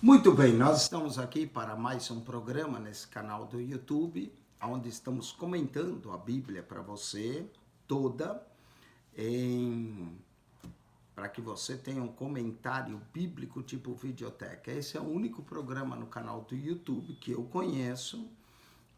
Muito bem, nós estamos aqui para mais um programa nesse canal do YouTube, onde estamos comentando a Bíblia para você toda, para que você tenha um comentário bíblico tipo videoteca. Esse é o único programa no canal do YouTube que eu conheço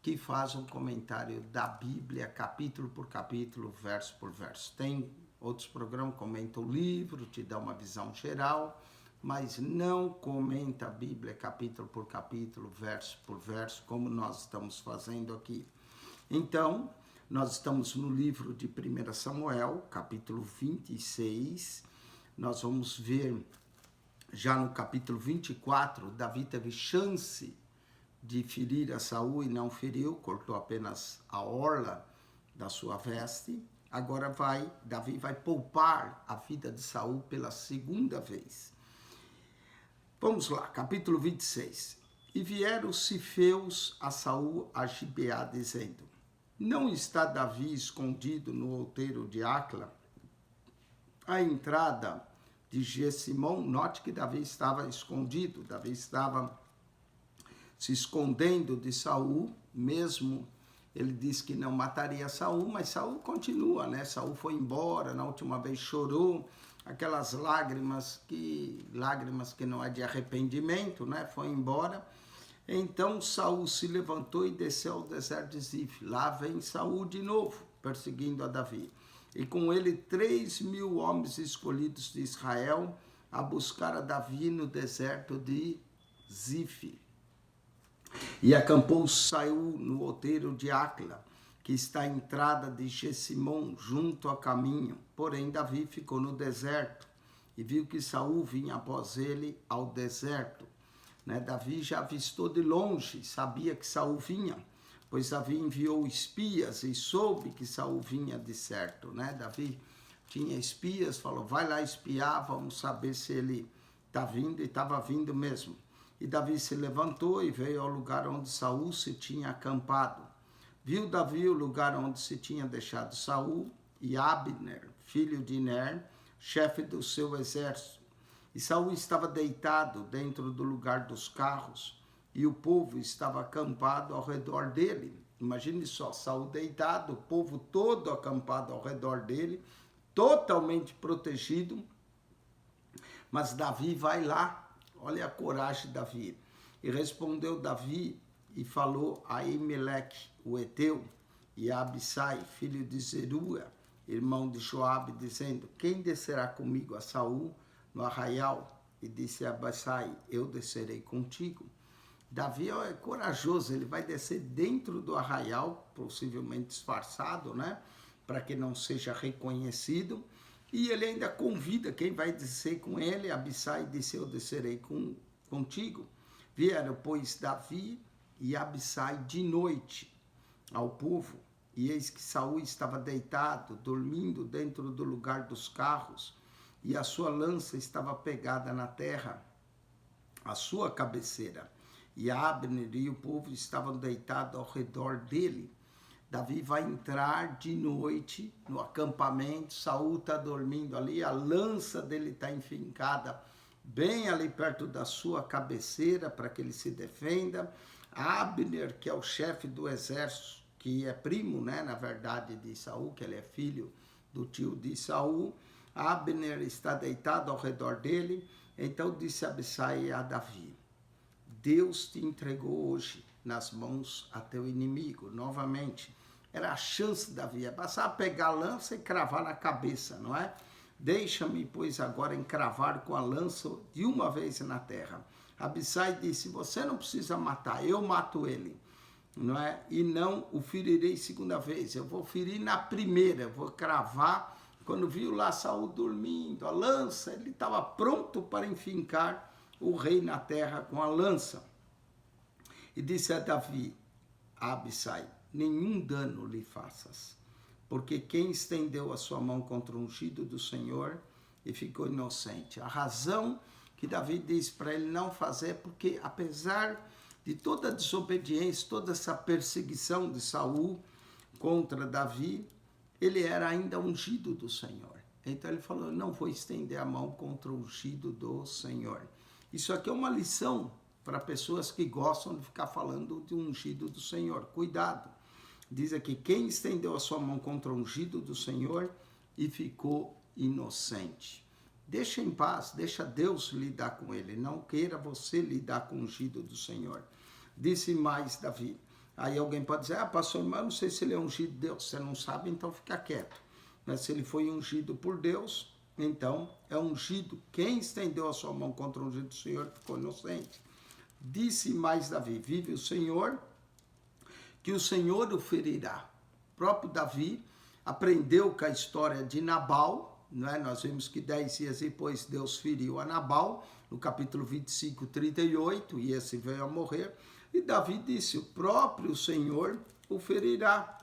que faz um comentário da Bíblia, capítulo por capítulo, verso por verso. Tem outros programas que comentam o livro, te dá uma visão geral, mas não comenta a Bíblia capítulo por capítulo, verso por verso, como nós estamos fazendo aqui. Então, nós estamos no livro de 1 Samuel, capítulo 26. Nós vamos ver, já no capítulo 24, Davi teve chance de ferir a Saul e não feriu, cortou apenas a orla da sua veste. Agora Davi vai poupar a vida de Saul pela segunda vez. Vamos lá, capítulo 26. E vieram os cifeus a Saul a Gibeá, dizendo: não está Davi escondido no outeiro de Acla, à entrada de Gessimon? Note que Davi estava escondido, Davi estava se escondendo de Saul, mesmo ele disse que não mataria Saul, mas Saul continua, né? Saul foi embora, na última vez chorou, aquelas lágrimas que não é de arrependimento, né? Foi embora. Então Saul se levantou e desceu ao deserto de Zif. Lá vem Saul de novo, perseguindo a Davi. E com ele 3.000 homens escolhidos de Israel a buscar a Davi no deserto de Zif. E acampou Saul no outeiro de Acla, que está à entrada de Gessimon, junto ao caminho. Porém, Davi ficou no deserto e viu que Saul vinha após ele ao deserto. Davi já avistou de longe, sabia que Saul vinha, pois Davi enviou espias e soube que Saul vinha de certo. Davi tinha espias, falou: vai lá espiar, vamos saber se ele está vindo, e estava vindo mesmo. E Davi se levantou e veio ao lugar onde Saul se tinha acampado. Viu Davi o lugar onde se tinha deixado Saul e Abner, filho de Ner, chefe do seu exército. E Saul estava deitado dentro do lugar dos carros, e o povo estava acampado ao redor dele. Imagine só, Saul deitado, o povo todo acampado ao redor dele, totalmente protegido. Mas Davi vai lá. Olha a coragem de Davi. E respondeu Davi e falou a Aimeleque, o Eteu, e a Abissai, filho de Zeruia, irmão de Joabe, dizendo: quem descerá comigo a Saul no arraial? E disse a Abissai: eu descerei contigo. Davi é corajoso, ele vai descer dentro do arraial, possivelmente disfarçado, para que não seja reconhecido. E ele ainda convida quem vai descer com ele. Abissai disse: eu descerei contigo. Vieram, pois, Davi e Abissai de noite ao povo, e eis que Saul estava deitado, dormindo dentro do lugar dos carros, e a sua lança estava pegada na terra, a sua cabeceira. E Abner e o povo estavam deitados ao redor dele. Davi vai entrar de noite no acampamento, Saul está dormindo ali, a lança dele está enfincada bem ali perto da sua cabeceira para que ele se defenda. Abner, que é o chefe do exército, que é primo, na verdade, de Saul, que ele é filho do tio de Saul. Abner está deitado ao redor dele. Então disse Abissai a Davi: Deus te entregou hoje nas mãos a teu inimigo. Novamente, era a chance de Davi, é passar a pegar a lança e cravar na cabeça, não é? Deixa-me, pois, agora encravar com a lança de uma vez na terra. Abissai disse: você não precisa matar, eu mato ele, não é? E não o ferirei segunda vez, eu vou ferir na primeira, eu vou cravar. Quando viu lá Saul dormindo, a lança, ele estava pronto para enfincar o rei na terra com a lança. E disse a Davi, a Abissai: nenhum dano lhe faças, porque quem estendeu a sua mão contra o ungido do Senhor e ficou inocente. A razão que Davi diz para ele não fazer, porque apesar de toda a desobediência, toda essa perseguição de Saul contra Davi, ele era ainda ungido do Senhor. Então ele falou: não vou estender a mão contra o ungido do Senhor. Isso aqui é uma lição para pessoas que gostam de ficar falando de ungido do Senhor. Cuidado. Diz aqui, quem estendeu a sua mão contra o ungido do Senhor e ficou inocente. Deixa em paz, deixa Deus lidar com ele. Não queira você lidar com o ungido do Senhor. Disse mais Davi. Aí alguém pode dizer, pastor, mas eu não sei se ele é ungido de Deus. Você não sabe, então fica quieto. Mas se ele foi ungido por Deus, então é ungido. Quem estendeu a sua mão contra o ungido do Senhor ficou inocente. Disse mais Davi, vive o Senhor, que o Senhor o ferirá. O próprio Davi aprendeu com a história de Nabal, não é? Nós vimos que 10 dias depois Deus feriu a Nabal, no capítulo 25, 38, e esse veio a morrer. E Davi disse, o próprio Senhor o ferirá,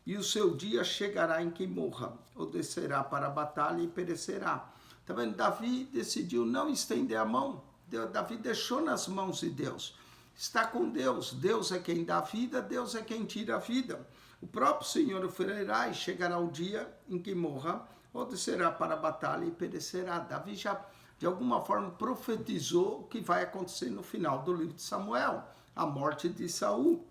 e o seu dia chegará em que morra, ou descerá para a batalha e perecerá. Tá vendo? Davi decidiu não estender a mão. Davi deixou nas mãos de Deus. Está com Deus. Deus é quem dá a vida, Deus é quem tira a vida. O próprio Senhor o ferirá e chegará o dia em que morra, ou descerá para a batalha e perecerá. Davi já, de alguma forma, profetizou o que vai acontecer no final do livro de Samuel, a morte de Saul.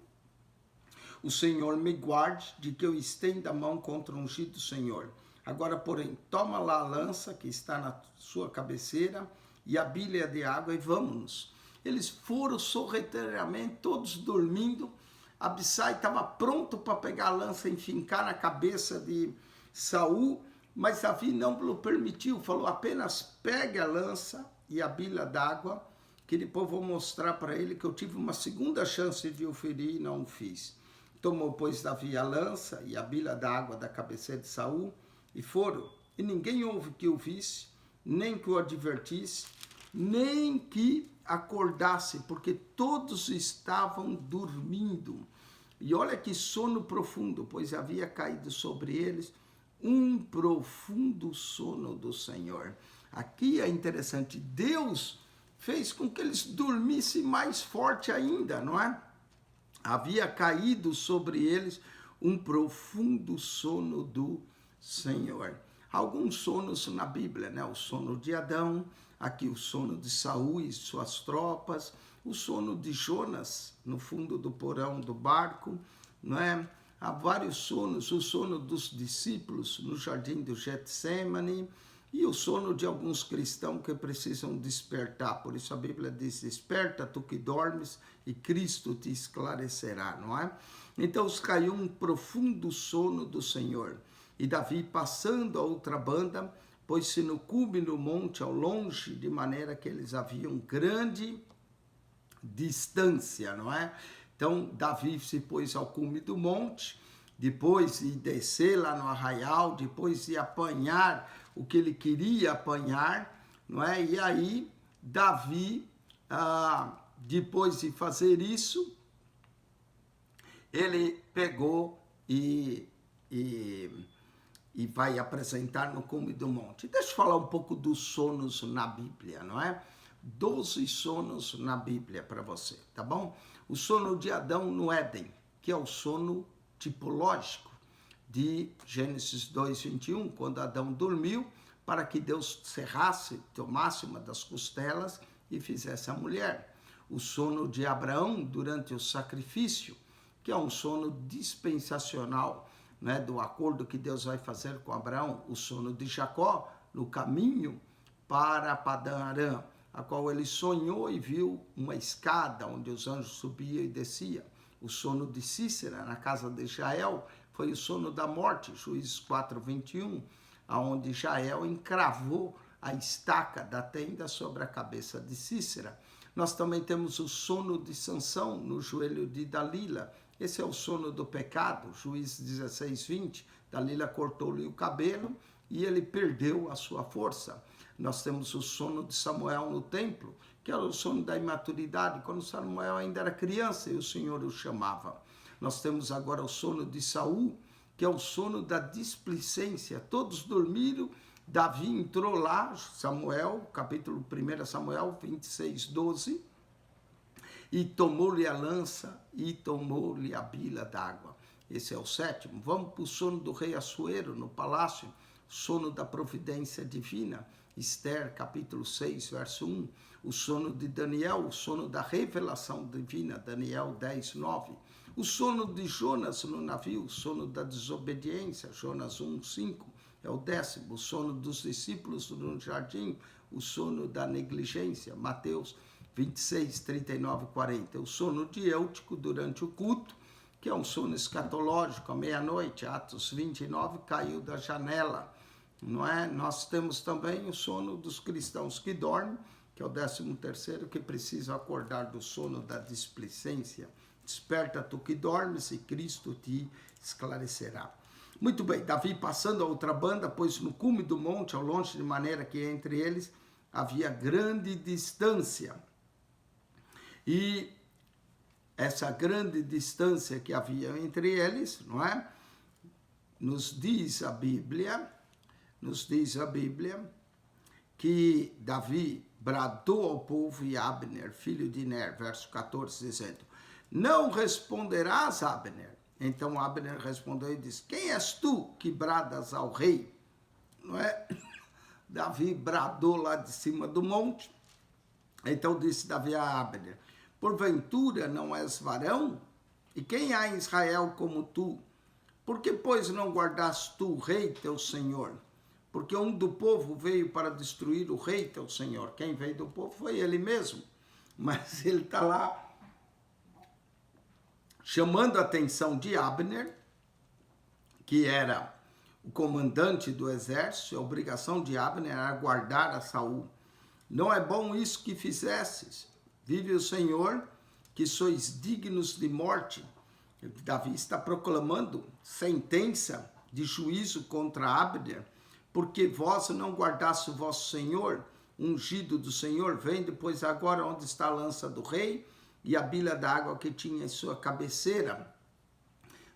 O Senhor me guarde de que eu estenda a mão contra o ungido do Senhor. Agora, porém, toma lá a lança que está na sua cabeceira e a bilha de água e vamos-nos. Eles foram sorrateiramente, todos dormindo. Abissai estava pronto para pegar a lança e enfincar na cabeça de Saul, mas Davi não lhe permitiu, falou apenas pegue a lança e a bilha d'água, que depois vou mostrar para ele que eu tive uma segunda chance de o ferir e não o fiz. Tomou, pois, Davi a lança e a bilha d'água da cabeceira de Saul e foram. E ninguém houve que o visse, nem que o advertisse, nem que acordasse, porque todos estavam dormindo. E olha que sono profundo, pois havia caído sobre eles um profundo sono do Senhor. Aqui é interessante, Deus fez com que eles dormissem mais forte ainda, não é? Havia caído sobre eles um profundo sono do Senhor. Alguns sonos na Bíblia, né? O sono de Adão, aqui o sono de Saul e suas tropas, o sono de Jonas no fundo do porão do barco, não é? Há vários sonos, o sono dos discípulos no jardim do Getsêmani e o sono de alguns cristãos que precisam despertar. Por isso a Bíblia diz, desperta tu que dormes e Cristo te esclarecerá, não é? Então caiu um profundo sono do Senhor. E Davi, passando a outra banda, pôs-se no cume do monte ao longe, de maneira que eles haviam grande distância, não é? Então, Davi se pôs ao cume do monte, depois de descer lá no arraial, depois de apanhar o que ele queria apanhar, não é? E aí, Davi, depois de fazer isso, ele pegou e vai apresentar no cume do monte. Deixa eu falar um pouco dos sonos na Bíblia, não é? 12 sonos na Bíblia para você, tá bom? O sono de Adão no Éden, que é o sono tipológico de Gênesis 2:21, quando Adão dormiu, para que Deus cerrasse, tomasse uma das costelas e fizesse a mulher. O sono de Abraão durante o sacrifício, que é um sono dispensacional, né, do acordo que Deus vai fazer com Abraão. O sono de Jacó no caminho para Padã Arã, a qual ele sonhou e viu uma escada onde os anjos subiam e desciam. O sono de Cícera na casa de Jael foi o sono da morte, Juízes 4:21, aonde Jael encravou a estaca da tenda sobre a cabeça de Cícera. Nós também temos o sono de Sansão no joelho de Dalila. Esse é o sono do pecado, Juízes 16:20. Dalila cortou-lhe o cabelo e ele perdeu a sua força. Nós temos o sono de Samuel no templo, que era o sono da imaturidade, quando Samuel ainda era criança e o Senhor o chamava. Nós temos agora o sono de Saul, que é o sono da displicência. Todos dormiram, Davi entrou lá, Samuel, capítulo 1 Samuel 26:12, e tomou-lhe a lança e tomou-lhe a bilha d'água. Esse é o sétimo. Vamos para o sono do rei Assuero no palácio, sono da providência divina. Esther, capítulo 6, verso 1. O sono de Daniel, o sono da revelação divina, Daniel 10, 9. O sono de Jonas no navio, o sono da desobediência, Jonas 1, 5. É o 10º. O sono dos discípulos no jardim, o sono da negligência, Mateus 26, 39 e 40. O sono de Eutico durante o culto, que é um sono escatológico, à meia-noite, Atos 29, caiu da janela, não é? Nós temos também o sono dos cristãos que dormem, que é o 13º, que precisa acordar do sono da displicência. Desperta tu que dormes e Cristo te esclarecerá. Muito bem, Davi passando a outra banda, pois no cume do monte, ao longe, de maneira que entre eles havia grande distância. E essa grande distância que havia entre eles, não é? Nos diz a Bíblia que Davi bradou ao povo e Abner, filho de Ner, verso 14, dizendo: não responderás, Abner. Então Abner respondeu e disse: quem és tu que bradas ao rei? Não é? Davi bradou lá de cima do monte. Então disse Davi a Abner: porventura não és varão? E quem há em Israel como tu? Por que, pois, não guardaste tu o rei teu senhor? Porque um do povo veio para destruir o rei teu senhor. Quem veio do povo foi ele mesmo. Mas ele está lá chamando a atenção de Abner, que era o comandante do exército. A obrigação de Abner era guardar a Saul. Não é bom isso que fizesses. Vive o Senhor, que sois dignos de morte. Davi está proclamando sentença de juízo contra Abner, porque vós não guardaste o vosso Senhor, ungido do Senhor. Vem depois agora onde está a lança do rei e a bilha d'água que tinha em sua cabeceira.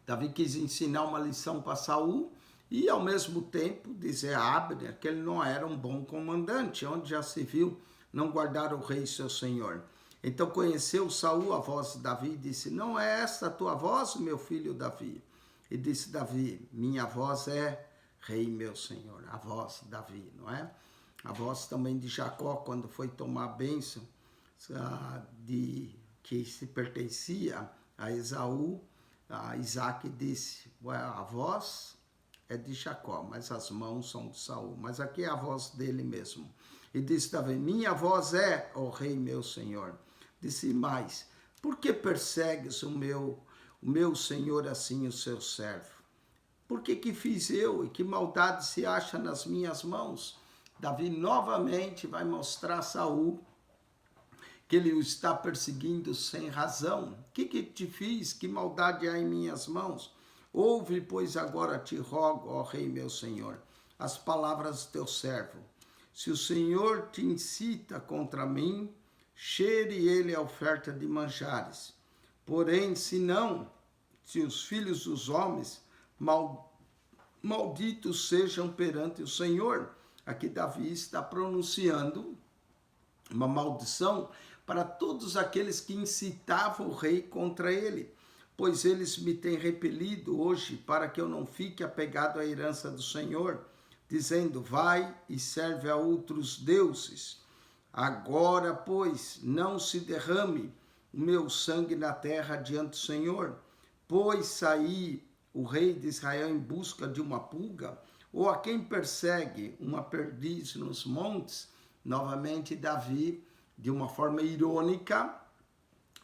Davi quis ensinar uma lição para Saul e ao mesmo tempo dizer a Abner que ele não era um bom comandante, onde já se viu não guardar o rei seu senhor. Então conheceu Saul a voz de Davi e disse: não é esta a tua voz, meu filho Davi? E disse Davi: minha voz é rei meu senhor. A voz de Davi, não é? A voz também de Jacó, quando foi tomar a bênção que se pertencia a Esaú, a Isaac disse: a voz é de Jacó, mas as mãos são de Saul. Mas aqui é a voz dele mesmo. E disse Davi: minha voz é, ó rei meu senhor. Disse mais: por que persegues o meu senhor assim, o seu servo? Por que fiz eu e que maldade se acha nas minhas mãos? Davi novamente vai mostrar a Saul que ele o está perseguindo sem razão. O que te fiz? Que maldade há em minhas mãos? Ouve, pois, agora te rogo, ó rei meu senhor, as palavras do teu servo. Se o Senhor te incita contra mim, cheire ele a oferta de manjares. Porém, se não, se os filhos dos homens malditos sejam perante o Senhor. Aqui Davi está pronunciando uma maldição para todos aqueles que incitavam o rei contra ele, pois eles me têm repelido hoje para que eu não fique apegado à herança do Senhor, dizendo: vai e serve a outros deuses. Agora, pois, não se derrame o meu sangue na terra diante do Senhor, pois saí o rei de Israel em busca de uma pulga, ou a quem persegue uma perdiz nos montes. Novamente Davi, de uma forma irônica,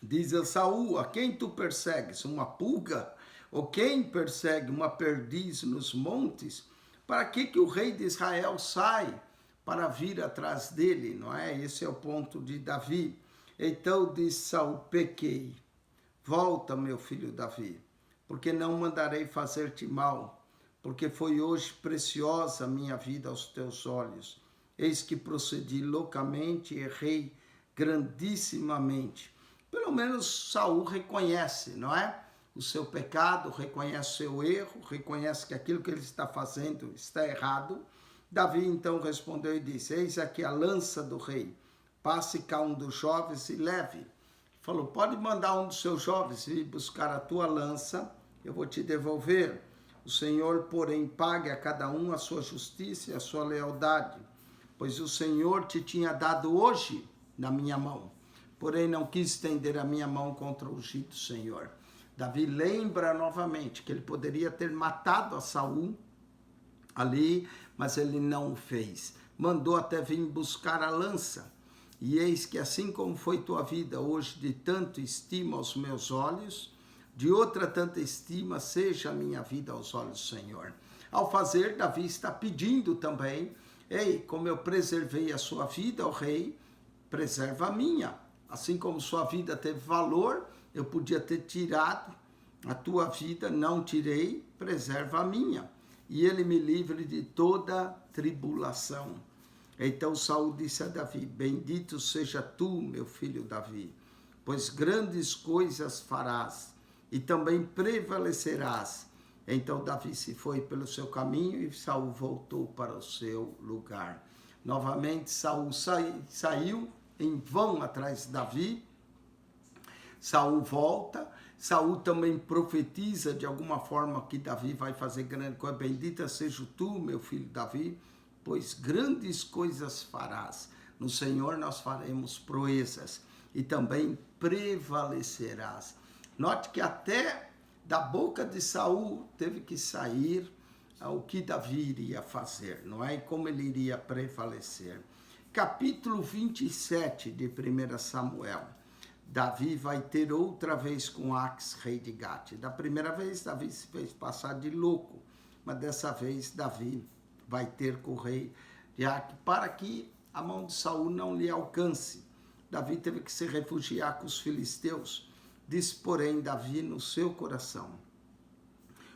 diz a Saul: a quem tu persegues? Uma pulga? Ou quem persegue uma perdiz nos montes? Para que o rei de Israel sai para vir atrás dele? Não é? Esse é o ponto de Davi. Então diz Saul: pequei. Volta, meu filho Davi, porque não mandarei fazer-te mal, porque foi hoje preciosa a minha vida aos teus olhos. Eis que procedi loucamente e errei grandissimamente. Pelo menos Saul reconhece, não é? O seu pecado, reconhece o seu erro, reconhece que aquilo que ele está fazendo está errado. Davi então respondeu e disse: eis aqui a lança do rei, passe cá um dos jovens e leve. Falou: pode mandar um dos seus jovens ir buscar a tua lança, eu vou te devolver. O Senhor, porém, pague a cada um a sua justiça e a sua lealdade. pois o Senhor te tinha dado hoje na minha mão. Porém, não quis estender a minha mão contra o ungido do Senhor. Davi lembra novamente que ele poderia ter matado a Saul ali, mas ele não o fez. Mandou até vir buscar a lança. E eis que assim como foi tua vida hoje de tanto estima aos meus olhos, de outra tanta estima seja a minha vida aos olhos do Senhor. Ao fazer, Davi está pedindo também, ei, como eu preservei a sua vida, ó rei, preserva a minha. Assim como sua vida teve valor, eu podia ter tirado a tua vida, não tirei, preserva a minha. E ele me livre de toda tribulação. Então Saul disse a Davi, bendito seja tu, meu filho Davi, pois grandes coisas farás e também prevalecerás. Então Davi se foi pelo seu caminho e Saul voltou para o seu lugar. Novamente Saul saiu em vão atrás de Davi. Saul volta. Saul também profetiza de alguma forma que Davi vai fazer grande coisa. Bendita seja tu, meu filho Davi, pois grandes coisas farás. No Senhor nós faremos proezas e também prevalecerás. Note que até da boca de Saul teve que sair o que Davi iria fazer, não é? E como ele iria prevalecer. Capítulo 27 de 1 Samuel. Davi vai ter outra vez com Ax, rei de Gate. Da primeira vez, Davi se fez passar de louco, mas dessa vez, Davi vai ter com o rei de Ax para que a mão de Saul não lhe alcance. Davi teve que se refugiar com os filisteus. Disse, porém, Davi no seu coração,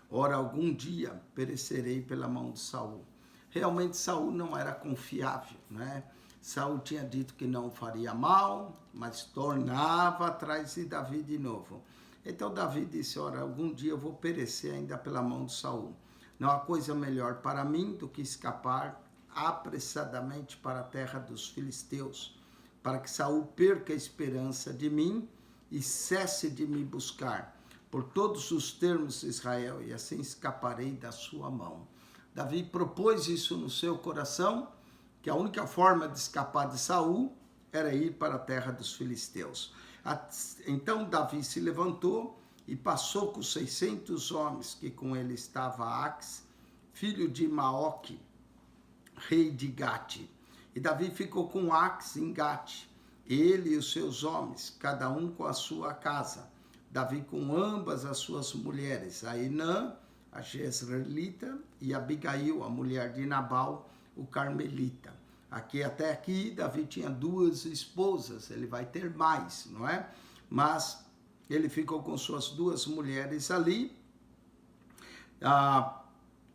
ora, algum dia perecerei pela mão de Saul. Realmente, Saul não era confiável, né? Saul tinha dito que não faria mal, mas tornava atrás de Davi de novo. Então Davi disse, ora, algum dia eu vou perecer ainda pela mão de Saul. Não há coisa melhor para mim do que escapar apressadamente para a terra dos filisteus, para que Saul perca a esperança de mim e cesse de me buscar por todos os termos de Israel, e assim escaparei da sua mão. Davi propôs isso no seu coração, que a única forma de escapar de Saul era ir para a terra dos filisteus. Então Davi se levantou e passou com 600 homens, que com ele estava Ax, filho de Maoque, rei de Gate. E Davi ficou com Ax em Gate, ele e os seus homens, cada um com a sua casa. Davi com ambas as suas mulheres, Ahinã, a Jezreelita, e Abigail, a mulher de Nabal, o Carmelita. Até aqui, Davi tinha 2 esposas, ele vai ter mais, não é? Mas ele ficou com suas 2 mulheres ali,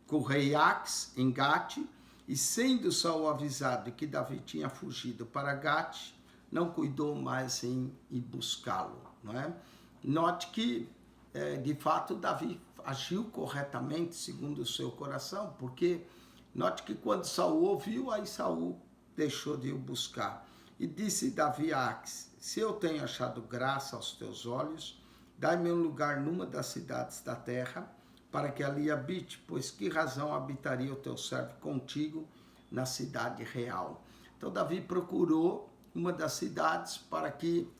com o rei Ax em Gate, e sendo Saul avisado que Davi tinha fugido para Gate, não cuidou mais em ir buscá-lo, não é? Note que, de fato, Davi agiu corretamente, segundo o seu coração, porque note que quando Saul ouviu, aí Saul deixou de o buscar. E disse Davi a Ax, se eu tenho achado graça aos teus olhos, dai-me um lugar numa das cidades da terra, para que ali habite, pois que razão habitaria o teu servo contigo na cidade real? Então Davi procurou uma das cidades para que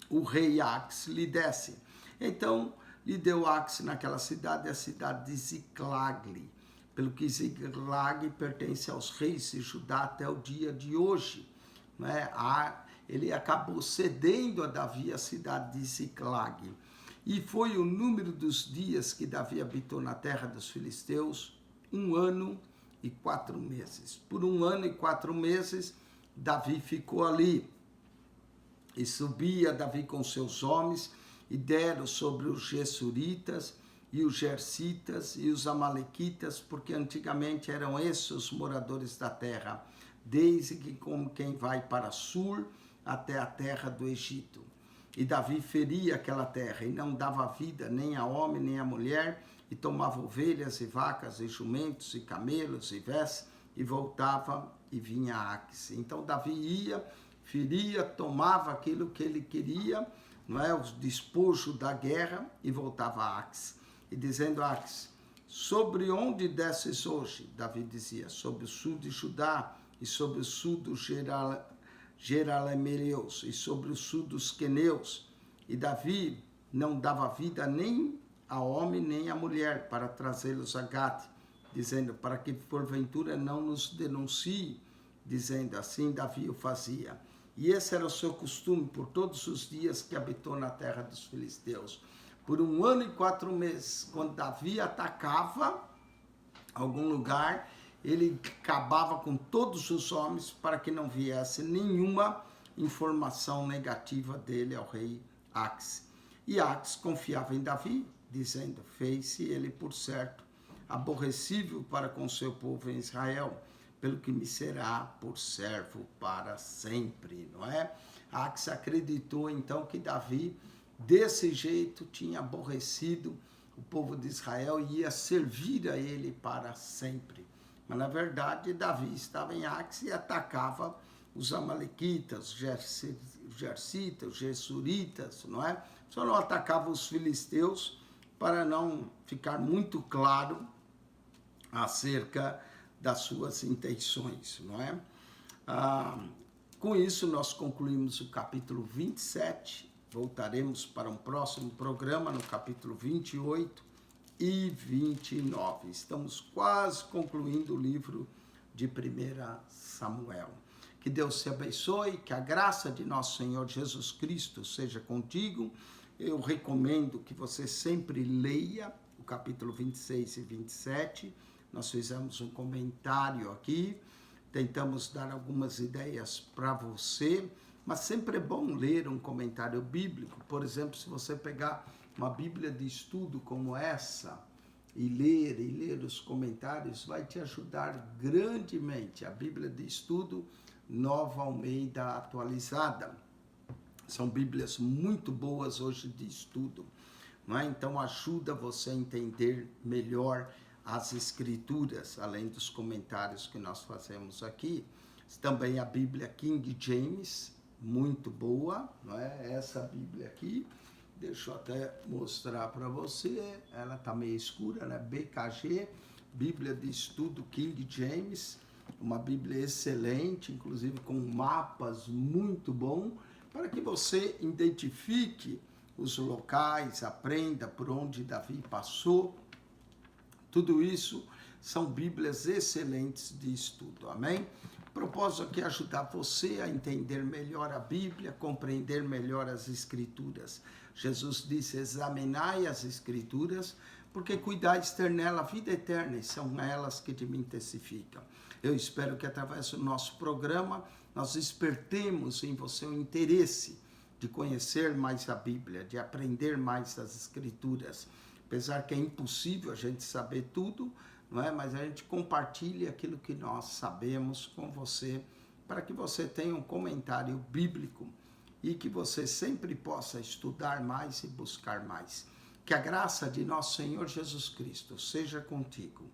o rei Ax lhe desse. Então lhe deu Ax naquela cidade, a cidade de Ziclague, pelo que Ziclague pertence aos reis de Judá até o dia de hoje, né? Ele acabou cedendo a Davi a cidade de Ziclague. E foi o número dos dias que Davi habitou na terra dos filisteus, 1 ano e 4 meses. Por 1 ano e 4 meses, Davi ficou ali. E subia Davi com seus homens, e deram sobre os Gessuritas, e os Gersitas, e os Amalequitas, porque antigamente eram esses os moradores da terra, desde que como quem vai para Sur, até a terra do Egito. E Davi feria aquela terra, e não dava vida nem a homem, nem a mulher, e tomava ovelhas, e vacas, e jumentos, e camelos, e vés, e voltava, e vinha a Ax. Então Davi ia, feria, tomava aquilo que ele queria, não é, o despojo da guerra, e voltava a Ax. E dizendo a Ax, sobre onde desces hoje? Davi dizia, sobre o sul de Judá, e sobre o sul dos Jeralemereus, e sobre o sul dos Queneus. E Davi não dava vida nem a homem nem a mulher para trazê-los a Gate, dizendo, para que porventura não nos denuncie, dizendo, assim Davi o fazia. E esse era o seu costume por todos os dias que habitou na terra dos filisteus. Por 1 ano e 4 meses, quando Davi atacava algum lugar, ele acabava com todos os homens para que não viesse nenhuma informação negativa dele ao rei Axe. E Axe confiava em Davi, dizendo, fez-se ele por certo aborrecível para com seu povo em Israel, pelo que me será por servo para sempre, não é? Axe acreditou então que Davi, desse jeito, tinha aborrecido o povo de Israel e ia servir a ele para sempre. Mas, na verdade, Davi estava em Axe e atacava os amalequitas, jersitas, gessuritas, não é? Só não atacava os filisteus para não ficar muito claro acerca das suas intenções, não é? Com isso, nós concluímos o capítulo 27, voltaremos para um próximo programa no capítulo 28 e 29. Estamos quase concluindo o livro de 1 Samuel. Que Deus te abençoe, que a graça de nosso Senhor Jesus Cristo seja contigo. Eu recomendo que você sempre leia o capítulo 26 e 27. Nós fizemos um comentário aqui, tentamos dar algumas ideias para você, mas sempre é bom ler um comentário bíblico. Por exemplo, se você pegar uma Bíblia de estudo como essa e ler os comentários, vai te ajudar grandemente. A Bíblia de estudo Nova Almeida atualizada. São Bíblias muito boas hoje de estudo, não é? Então ajuda você a entender melhor as Escrituras, além dos comentários que nós fazemos aqui. Também a Bíblia King James, muito boa, não é? Essa Bíblia aqui, deixa eu até mostrar para você, ela está meio escura, né? BKG, Bíblia de Estudo King James, uma Bíblia excelente, inclusive com mapas muito bom, para que você identifique os locais, aprenda por onde Davi passou. Tudo isso são Bíblias excelentes de estudo, amém? O propósito aqui é ajudar você a entender melhor a Bíblia, compreender melhor as Escrituras. Jesus disse, examinai as Escrituras, porque cuidais ter nela a vida eterna, e são elas que de mim testificam. Eu espero que através do nosso programa nós despertemos em você o interesse de conhecer mais a Bíblia, de aprender mais das Escrituras. Apesar que é impossível a gente saber tudo, não é? Mas a gente compartilha aquilo que nós sabemos com você, para que você tenha um comentário bíblico e que você sempre possa estudar mais e buscar mais. Que a graça de nosso Senhor Jesus Cristo seja contigo.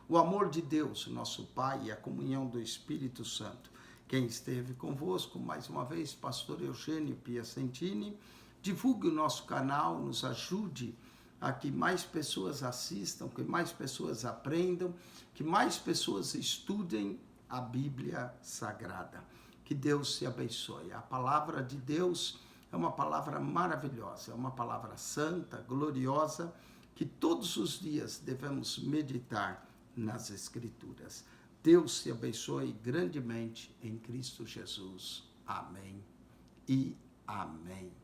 O amor de Deus, nosso Pai, e a comunhão do Espírito Santo. Quem esteve convosco, mais uma vez, pastor Eugênio Piacentini, divulgue o nosso canal, nos ajude a que mais pessoas assistam, que mais pessoas aprendam, que mais pessoas estudem a Bíblia Sagrada. Que Deus te abençoe. A palavra de Deus é uma palavra maravilhosa, é uma palavra santa, gloriosa, que todos os dias devemos meditar nas Escrituras. Deus te abençoe grandemente em Cristo Jesus. Amém e amém.